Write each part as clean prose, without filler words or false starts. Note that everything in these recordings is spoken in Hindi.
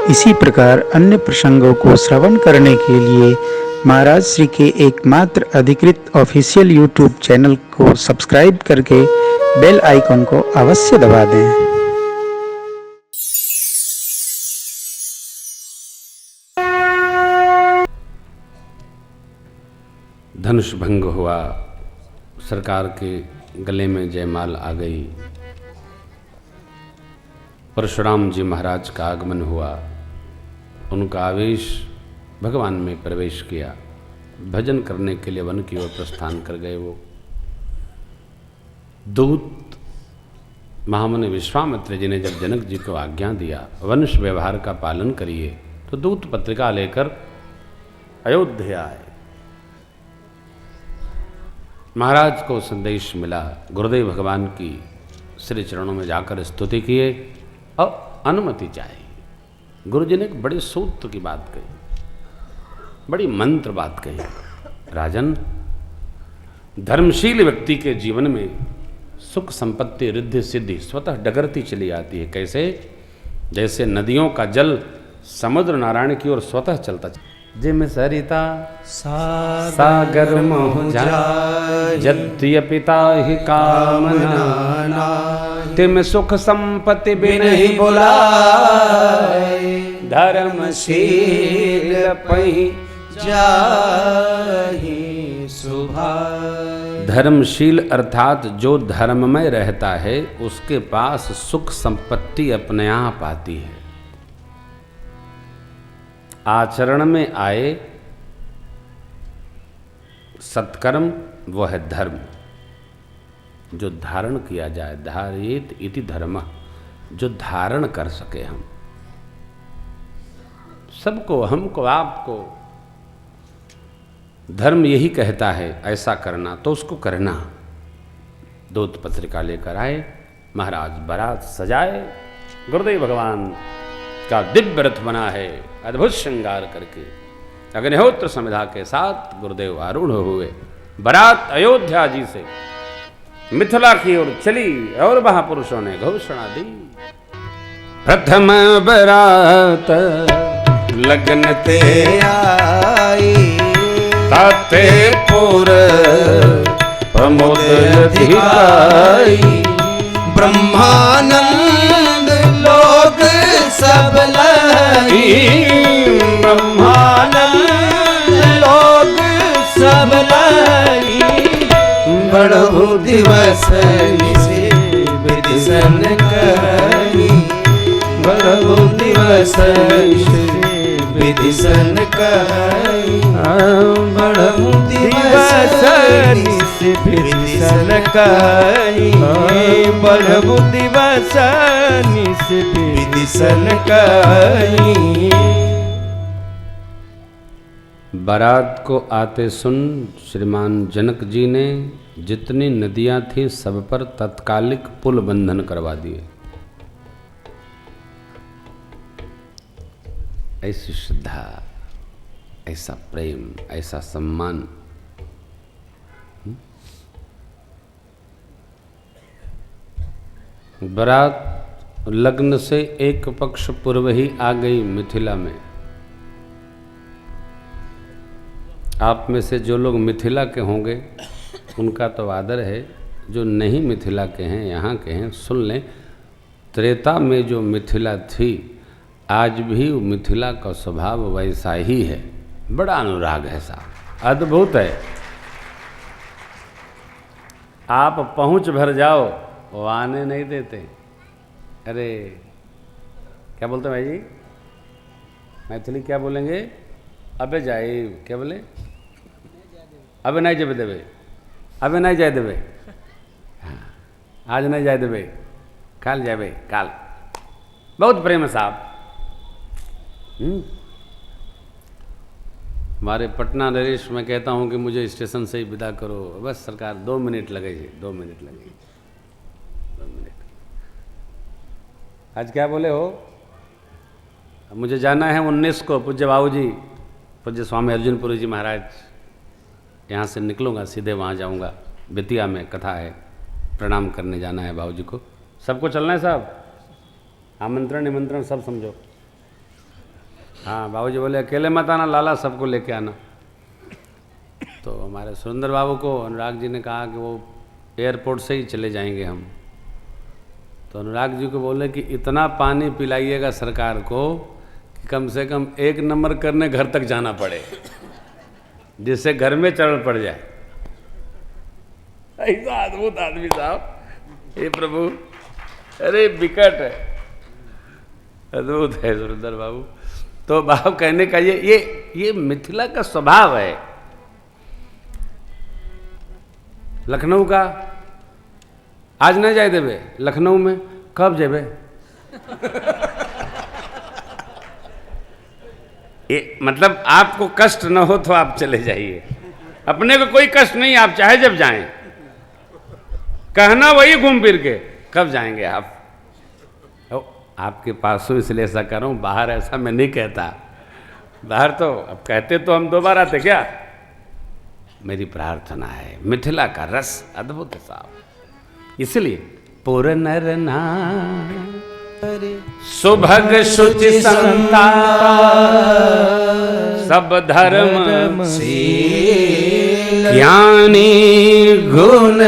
इसी प्रकार अन्य प्रसंगों को श्रवण करने के लिए महाराज श्री के एकमात्र अधिकृत ऑफिशियल यूट्यूब चैनल को सब्सक्राइब करके बेल आइकन को अवश्य दबा दें। धनुष भंग हुआ, सरकार के गले में जयमाल आ गई, परशुराम जी महाराज का आगमन हुआ, उनका आवेश भगवान में प्रवेश किया, भजन करने के लिए वन की ओर प्रस्थान कर गए। वो दूत महामुनि विश्वामित्र जी ने जब जनक जी को आज्ञा दिया वंश व्यवहार का पालन करिए, तो दूत पत्रिका लेकर अयोध्या आए। महाराज को संदेश मिला, गुरुदेव भगवान की श्री चरणों में जाकर स्तुति किए और अनुमति चाहिए। गुरु जी ने एक बड़े सूत्र की बात कही, बड़ी मंत्र बात कही। राजन, धर्मशील व्यक्ति के जीवन में सुख संपत्ति रिद्धि सिद्धि स्वतः डगरती चली आती है। कैसे? जैसे नदियों का जल समुद्र नारायण की ओर स्वतः चलता जिम सरिता सागर मोह जाय, यद्यपिता ही कामना, तिम सुख संपत्ति बिनहि बुलाए, धर्मशील पहि जाहि सुभाय। धर्मशील अर्थात जो धर्म में रहता है उसके पास सुख संपत्ति अपने आप आती है। आचरण में आए सत्कर्म वह है धर्म, जो धारण किया जाए। धारित इति धर्म, जो धारण कर सके। हम सबको, हमको, आपको धर्म यही कहता है ऐसा करना, तो उसको करना। दूत पत्रिका लेकर आए, महाराज बारात सजाए, गुरुदेव भगवान का दिव्य रथ बना है, अद्भुत श्रृंगार करके अग्निहोत्र समिधा के साथ गुरुदेव आरूढ़ हुए। बारात अयोध्या जी से मिथिला की ओर चली और महापुरुषों ने घोषणा दी। प्रथम बारात लगन ते आई, ताते पुर प्रमोद अधिकाई, ब्रह्मानंद लोग सब लाई, ब्रह्मानंद लोग सब लाई, बड़ो दिवस निसे विदिशन करी, बड़ो दिवस निसे विदिशन करी, बड़ो दिवस निसे विदिशन करी, बड़ो दिवस निसे विदिशन करी। बारात को आते सुन श्रीमान जनक जी ने जितनी नदियां थी सब पर तत्कालिक पुल बंधन करवा दिए। ऐसी श्रद्धा, ऐसा प्रेम, ऐसा सम्मान। बारात लग्न से एक पक्ष पूर्व ही आ गई मिथिला में। आप में से जो लोग मिथिला के होंगे उनका तो आदर है, जो नहीं मिथिला के हैं, यहाँ के हैं, सुन लें। त्रेता में जो मिथिला थी, आज भी मिथिला का स्वभाव वैसा ही है। बड़ा अनुराग है साहब, अद्भुत है। आप पहुँच भर जाओ, वो आने नहीं देते। अरे क्या बोलते भाई जी, मैथिली क्या बोलेंगे? अबे जाए, क्या बोले? अबे नहीं जाए देवे, अबे नहीं जाए देवे, हाँ, आज नहीं जाए देवे, काल जाए, काल। बहुत प्रेम है साहब। हमारे पटना नरेश में कहता हूँ कि मुझे स्टेशन से ही विदा करो, बस सरकार 2 मिनट लगे, 2 मिनट लगे, 2 मिनट। आज क्या बोले हो? मुझे जाना है 19 को, पूज्य बाबू जी, पूज्य स्वामी अर्जुनपुरी जी महाराज, यहाँ से निकलूँगा सीधे वहाँ जाऊँगा। बेतिया में कथा है, प्रणाम करने जाना है बाबू जी को। सबको चलना है साहब, आमंत्रण निमंत्रण सब समझो। हाँ बाबूजी बोले अकेले मत आना, लाला सबको लेके आना। तो हमारे सुरेंद्र बाबू को अनुराग जी ने कहा कि वो एयरपोर्ट से ही चले जाएंगे हम। तो अनुराग जी को बोले कि इतना पानी पिलाइएगा सरकार को कि कम से कम 1 नंबर करने घर तक जाना पड़े, जिससे घर में चरण पड़ जाए। ऐसा अद्भुत आदमी साहब, हे प्रभु, अरे विकट है, अद्भुत है सुरेंद्र बाबू। तो बाबू कहने का ये मिथिला का स्वभाव है। लखनऊ का आज न जाए देवे, लखनऊ में कब जेबे? ये मतलब आपको कष्ट न हो तो आप चले जाइए, अपने को कोई कष्ट नहीं, आप चाहे जब जाएं, कहना वही घूम फिर के कब जाएंगे आप। आपके पास हूँ इसलिए ऐसा कर रहा हूँ, बाहर ऐसा मैं नहीं कहता। बाहर तो अब कहते तो हम 2 बार आते क्या। मेरी प्रार्थना है, मिथिला का रस अद्भुत है साहब। इसलिए पुर नर सुभग शुचि संता सब धर्म ज्ञानी गुण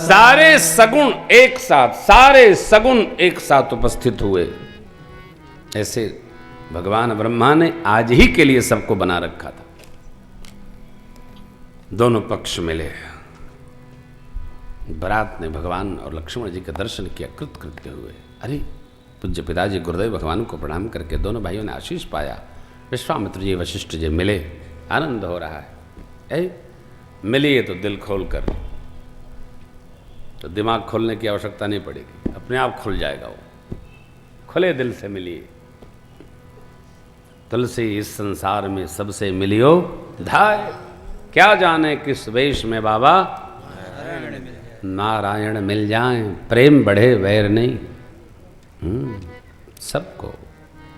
सारे सगुण एक साथ, सारे सगुण एक साथ उपस्थित हुए। ऐसे भगवान ब्रह्मा ने आज ही के लिए सबको बना रखा था। दोनों पक्ष मिले, बारात ने भगवान और लक्ष्मण जी का दर्शन किया कृत कृत्य हुए। अरे पूज्य पिताजी गुरुदेव भगवान को प्रणाम करके दोनों भाइयों ने आशीष पाया। विश्वामित्र जी वशिष्ठ जी मिले, आनंद हो रहा है। मिलिए तो दिल खोल कर, तो दिमाग खोलने की आवश्यकता नहीं पड़ेगी, अपने आप खुल जाएगा। वो खुले दिल से मिलिए। तुलसी इस संसार में सबसे मिलियो धाय, क्या जाने किस वेश में बाबा नारायण मिल जाएं, प्रेम बढ़े वैर नहीं। सबको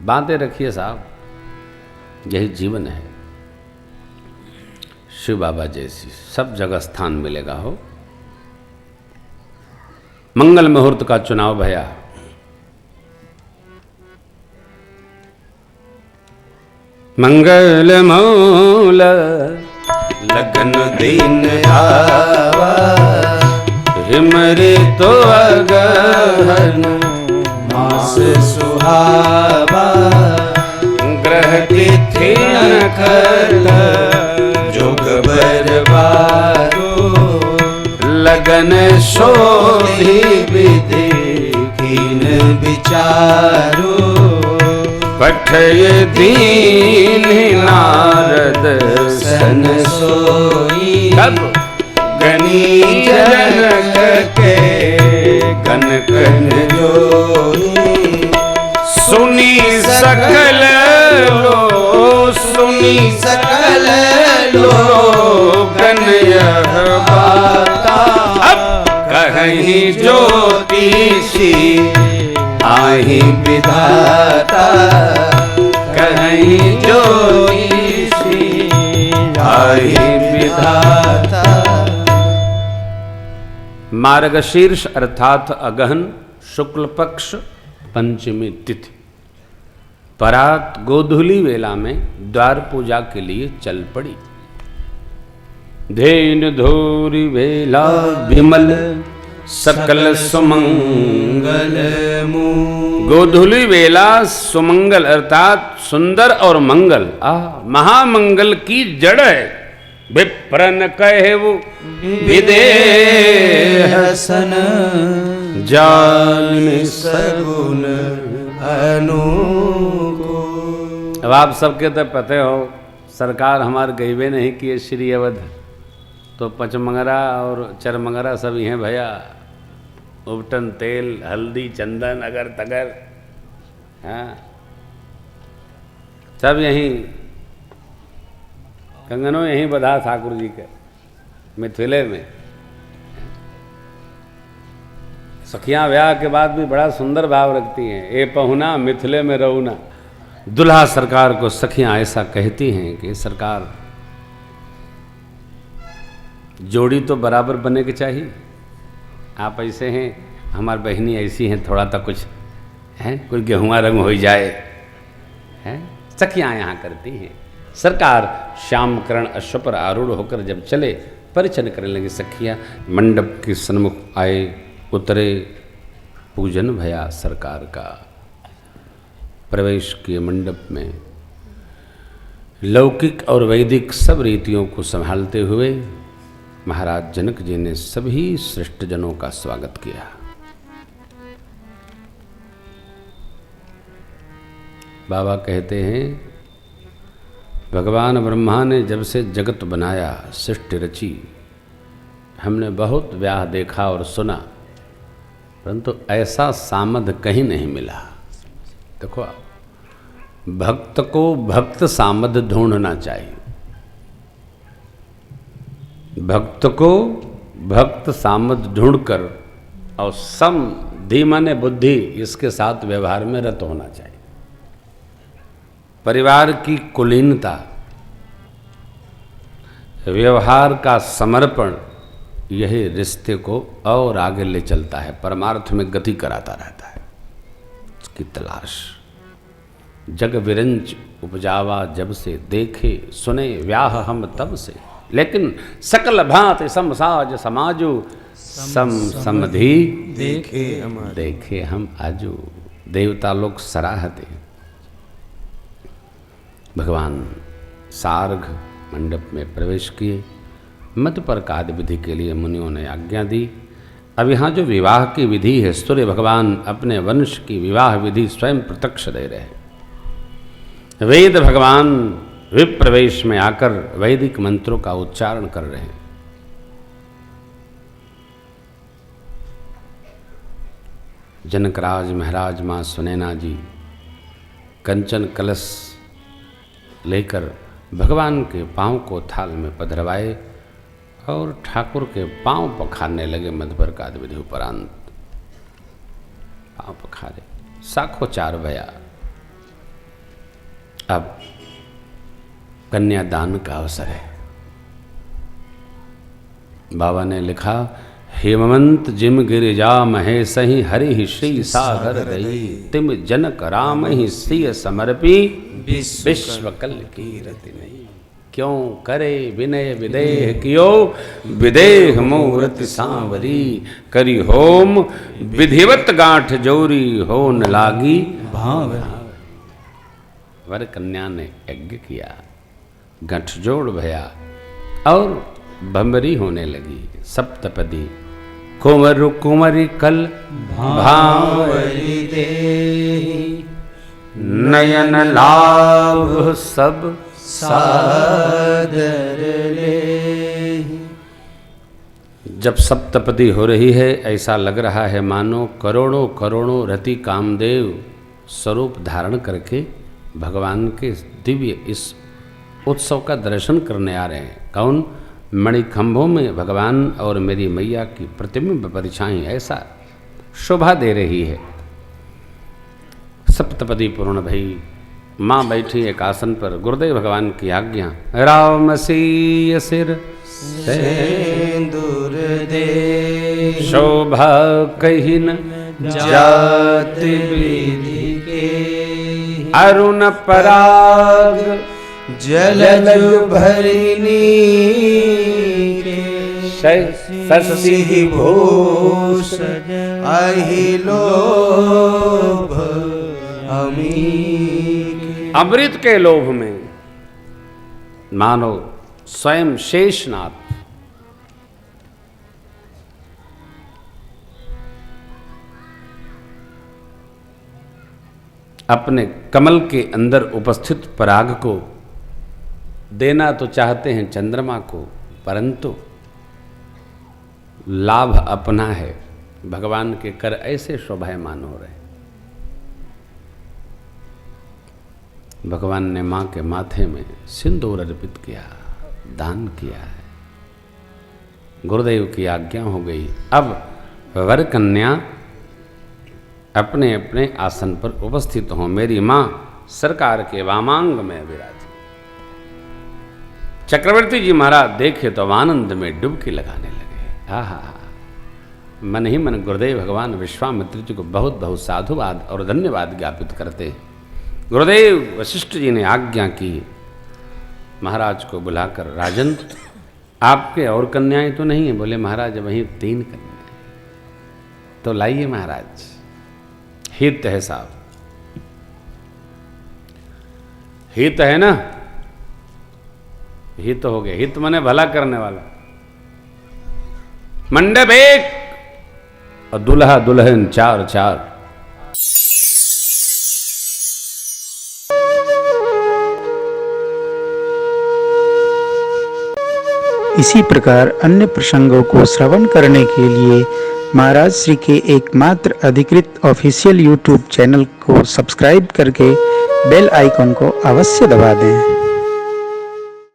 बांधे रखिए साहब, यही जीवन है। शिव बाबा जैसी सब जगह स्थान मिलेगा हो। मंगल मुहूर्त का चुनाव भया। मंगल मूल लगन दिन आवा, हिमरे तो अगहन मास सुहावा, ग्रह तिथि नखर जोग बरबारो, लगन शोधी विधि कीन विचारो, पठय दीन नारद सन सोई, गनी जनक के कन कन जोई, सुनी सकल लो, सुनी सकल लोगन यह बाता, कहीं ज्योतिषी आहि विधाता, कहीं ज्योतिषी आहि विधाता। मार्गशीर्ष अर्थात अगहन शुक्ल पक्ष पंचमी तिथि, परात गोधूली वेला में द्वार पूजा के लिए चल पड़ी। धेन धोरी वेला विमल सकल सुमंगल मूल, गोधूली वेला सुमंगल अर्थात सुंदर और मंगल, महामंगल की जड़ है। विप्रन कहे वो विदेह सन, जान सगुन अनुकूल। अब आप सबके तो पते हो, सरकार हमारे गईबे नहीं किए श्री अवध, तो पचमंगरा और चरमंगरा सब ही हैं भैया। उपटन तेल हल्दी चंदन अगर तगर, हाँ सब यहीं, कंगनों यहीं बधा ठाकुर जी के मिथिले में। सखियां ब्याह के बाद भी बड़ा सुंदर भाव रखती हैं, ए पहुना मिथिले में रहुना। दुल्हा सरकार को सखियां ऐसा कहती हैं कि सरकार जोड़ी तो बराबर बने के चाहिए, आप ऐसे हैं, हमारी बहनी ऐसी हैं, थोड़ा तो कुछ हैं, कोई गेहुआ रंग हो जाए, हैं, सखियाँ यहाँ करती हैं। सरकार श्यामकरण अश्व पर आरूढ़ होकर जब चले, परिचन करने लगी सखियाँ। मंडप के सन्मुख आए, उतरे, पूजन भया सरकार का। प्रवेश किए मंडप में, लौकिक और वैदिक सब रीतियों को संभालते हुए महाराज जनक जी ने सभी श्रेष्ठ जनों का स्वागत किया। बाबा कहते हैं, भगवान ब्रह्मा ने जब से जगत बनाया, सृष्टि रची, हमने बहुत व्याह देखा और सुना, परंतु ऐसा सामद कहीं नहीं मिला। देखो, भक्त को भक्त सामद ढूंढना चाहिए। भक्त को भक्त सामद ढूंढकर और सम धीमन बुद्धि इसके साथ व्यवहार में रत होना चाहिए। परिवार की कुलीनता, व्यवहार का समर्पण, यही रिश्ते को और आगे ले चलता है, परमार्थ में गति कराता रहता है। उसकी तलाश। जग विरंच उपजावा जब से, देखे सुने व्याह हम तब से, लेकिन सकल भांति समसाज समाजो, सम समधि देखे हम आजू। देवता लोग सराहते। भगवान सार्ग मंडप में प्रवेश किए। मधुपर्कादि विधि के लिए मुनियों ने आज्ञा दी। अब यहाँ जो विवाह की विधि है, सूर्य भगवान अपने वंश की विवाह विधि स्वयं प्रत्यक्ष दे रहे हैं। वेद भगवान विप्रवेश में आकर वैदिक मंत्रों का उच्चारण कर रहे हैं। जनकराज महाराज माँ सुनैना जी कंचन कलश लेकर भगवान के पांव को थाल में पधरवाए और ठाकुर के पांव पखारने लगे। मधुपर्कादि विधि उपरांत पांव पखारे, साखोचार भया। अब कन्यादान का अवसर है। बाबा ने लिखा, हेमंत जिम गिरिजा महेशहि हरि श्री सागर रही, तिम जनक राम ही सिय समर्पी, विश्व कल की रति नहीं। क्यों करे विनय विदेह कियो, विदेह मूर्ति सांवरी, करी होम विधिवत गांठ जोरी, हो न लागी भाव। वर कन्या ने यज्ञ किया, गठजोड़ भया और भंवरी होने लगी। सप्तपदी कुंवर कुंवरी कल भावरी देहि, नयन लाभ सब सादर लेहि। जब सप्तपदी हो रही है, ऐसा लग रहा है मानो करोड़ों करोड़ों रति कामदेव स्वरूप धारण करके भगवान के दिव्य इस उत्सव का दर्शन करने आ रहे हैं। कौन? मणिखंभों में भगवान और मेरी मैया की प्रतिबिंब परिछाई ऐसा शोभा दे रही है। सप्तपदी पूर्ण भई, माँ बैठी एक आसन पर। गुरुदेव भगवान की आज्ञा, राम सीय सिर सेंदूर दे, शोभा कहीं न जाति विधि के, अरुण पराग जलज भरिनी, शशि भूष अहि लोभ अमी। अमृत के लोभ में मानो स्वयं शेषनाथ अपने कमल के अंदर उपस्थित पराग को देना तो चाहते हैं चंद्रमा को, परंतु लाभ अपना है। भगवान के कर ऐसे शोभायमान हो रहे हैं। भगवान ने माँ के माथे में सिंदूर अर्पित किया, दान किया है। गुरुदेव की आज्ञा हो गई। अब वर कन्या अपने अपने आसन पर उपस्थित हों। मेरी माँ सरकार के वामांग में विराजी। चक्रवर्ती जी महाराज देखे तो आनंद में डुबकी लगाने लगे। आहा, मन ही मन गुरुदेव भगवान विश्वामित्र जी को बहुत बहुत साधुवाद और धन्यवाद ज्ञापित करते हैं। गुरुदेव वशिष्ठ जी ने आज्ञा की महाराज को बुलाकर, राजन आपके और कन्याएं तो नहीं है? बोले महाराज वहीं 3 कन्याएं। तो लाइए महाराज, हित है साहब, हित है ना, हित हो गया। हित माने भला करने वाला। मंडप 1 और दुल्हा दुल्हन 4-4। इसी प्रकार अन्य प्रसंगों को श्रवण करने के लिए महाराज श्री के एकमात्र अधिकृत ऑफिशियल यूट्यूब चैनल को सब्सक्राइब करके बेल आइकन को अवश्य दबा दें।